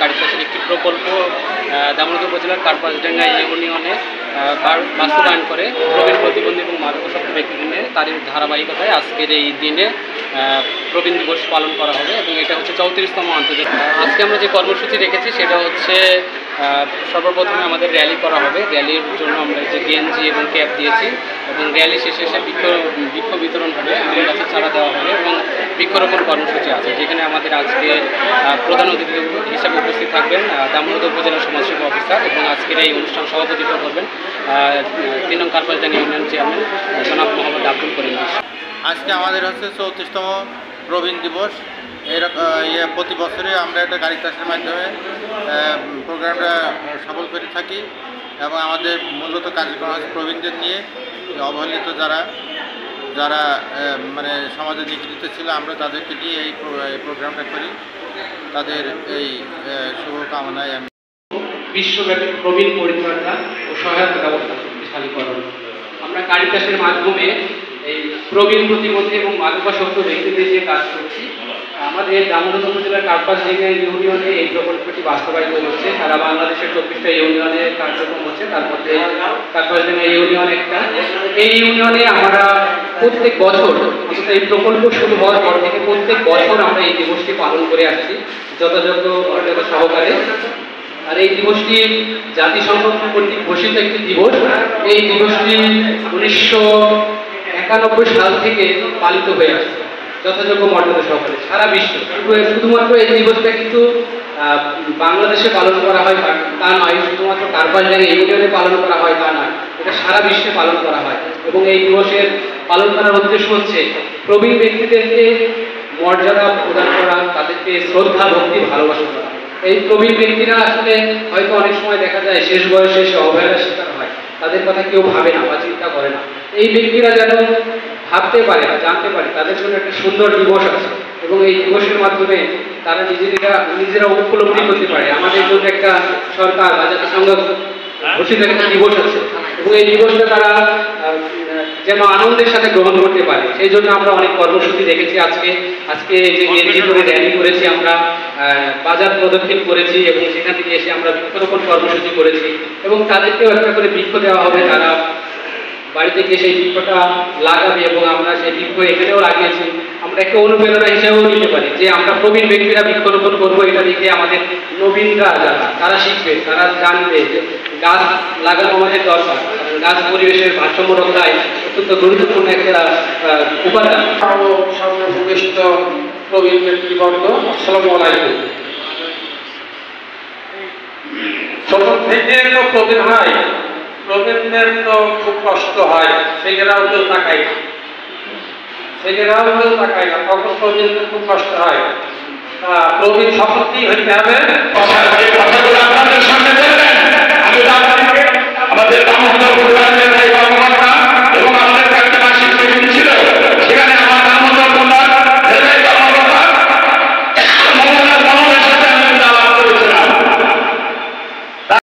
কারিতাসের একটি প্রকল্প দামোদর উপজেলার কার্পাসডাঙ্গা ইউনিয়নে বাস্তবায়ন করে প্রবীণ প্রতিবন্ধী এবং মাদকাসক্ত ব্যক্তিদের তারই ধারাবাহিকতায় আজকের এই দিনে প্রবীণ দিবস পালন করা হবে এবং এটা হচ্ছে 34তম আন্তর্জাতিক। আজকে আমরা যে কর্মসূচি রেখেছি সেটা হচ্ছে সর্বপ্রথমে আমাদের র্যালি করা হবে। র্যালির জন্য আমরা যে গেঞ্জি এবং ক্যাপ দিয়েছি এবং র্যালি শেষে বৃক্ষ বিতরণ হবে, আম গাছের চারা দেওয়া হবে এবং বৃক্ষরোপণ কর্মসূচি আছে, যেখানে আমাদের আজকে প্রধান অতিথি হিসেবে উপস্থিত থাকবেন দামোদর উপজেলা সমাজসেবা অফিসার এবং আজকের এই অনুষ্ঠান সভাপতিত্ব করবেন 3 নং কার্পাসডাঙ্গা ইউনিয়ন চেয়ারম্যান জনাব মোহাম্মদ আব্দুল করিম। আজকে আমাদের হচ্ছে 34তম প্রবীণ দিবস। প্রতি বছরে আমরা একটা কারিতাসের মাধ্যমে প্রোগ্রামটা সফল করে থাকি এবং আমাদের মূলত কার্যক্রম হচ্ছে প্রবীণদের নিয়ে অবহেলিত যারা মানে সমাজে নিগৃহীত ছিল, আমরা তাদেরকে নিয়ে এই প্রোগ্রামটা করি। তাদের এই শুভকামনায় আমি বিশ্বব্যাপী প্রবীণ পরিচর্যা ও সহায়তা ব্যবস্থা শক্তিশালীকরণ। আমরা কারিতাসের মাধ্যমে এই প্রবীণ প্রতিবন্ধী এবং মাদকাসক্ত ব্যক্তিদের যে কাজ করছি, আমাদের দামোদর উপজেলার কার্পাসডাঙ্গা ইউনিয়নে এই প্রকল্পটি বাস্তবায়িত হচ্ছে। সারা বাংলাদেশের 24টা ইউনিয়নে কার্যক্রম হচ্ছে, তার মধ্যে কার্পাসডাঙ্গা ইউনিয়ন একটা। এই ইউনিয়নে আমরা প্রত্যেক বছর, অন্তত এই প্রকল্প শুরু হওয়ার পর থেকে প্রত্যেক বছর আমরা এই দিবসটি পালন করে আসছি যথাযোগ্য মর্যাদা সহকারে। আর এই দিবসটি জাতিসংঘ কর্তৃক ঘোষিত একটি দিবস। এই দিবসটি 1991 সাল থেকে পালিত হয়ে আসছে যথাযোগ্য মর্যাদা সহকারে সারা বিশ্ব। শুধুমাত্র এই দিবসটা কিন্তু বাংলাদেশে পালন করা হয় তা নয়, শুধুমাত্র কার্পাসডাঙ্গা ইউনিয়নে পালন করা হয় তা নয়, এটা সারা বিশ্বে পালন করা হয়। এবং এই দিবসের পালন করার উদ্দেশ্য হচ্ছে প্রবীণ ব্যক্তিদেরকে মর্যাদা প্রদান করা, তাদেরকে শ্রদ্ধা ভক্তি ভালোবাসা করা। এই প্রবীণ ব্যক্তিরা আসলে হয়তো অনেক সময় দেখা যায় শেষ বয়সে এসে অবহেলার শিকার হয়, তাদের কথা কেউ ভাবে না বা চিন্তা করে না। এই ব্যক্তিরা যেন ভাবতে পারে বা জানতে পারে তাদের জন্য একটা সুন্দর দিবস আছে এবং এই দিবসের মাধ্যমে তারা নিজেরা উপলব্ধি করতে পারে আমাদের জন্য একটা সরকার বা জাতিসংঘ ঘোষিত একটা দিবস আছে এবং এই দিবসটা তারা যেন আনন্দের সাথে গ্রহণ করতে পারে। সেই জন্য আমরা অনেক কর্মসূচি রেখেছি। আজকে যে গেঞ্জি করে র্যালি করেছি, আমরা বাজার পদক্ষেপ করেছি এবং সেখান থেকে এসে আমরা বৃক্ষরোপণ কর্মসূচি করেছি এবং তাদেরকেও একটা করে বৃক্ষ দেওয়া হবে। তারা বাড়িতে গিয়ে সেই বৃক্ষটা লাগাবে এবং আমরা সেই বৃক্ষ এখানেও লাগিয়েছি। আমরা একটা অনুপ্রেরণা হিসেবেও নিতে পারি যে আমরা প্রবীণ ব্যক্তিরা বৃক্ষরোপণ করবো, এটা দেখে আমাদের নবীনরা যারা তারা শিখবে, তারা জানবে যে গাছ লাগানো আমাদের দরকার। গাছ পরিবেশের ভারসাম্য রক্ষায় অত্যন্ত গুরুত্বপূর্ণ একটা উপাদান। সর্বভূমিষ্ঠ প্রবীণ ব্যক্তিবর্গ, আসসালামু আলাইকুম। ছোট থেকে তো প্রবীণ হয়, প্রবীণদের তো খুব কষ্ট হয়, সেগুলাও কেউ তাকায় না, তখন প্রবীণদের খুব কষ্ট হয়। প্রবীণ শপথই হইতে হবে।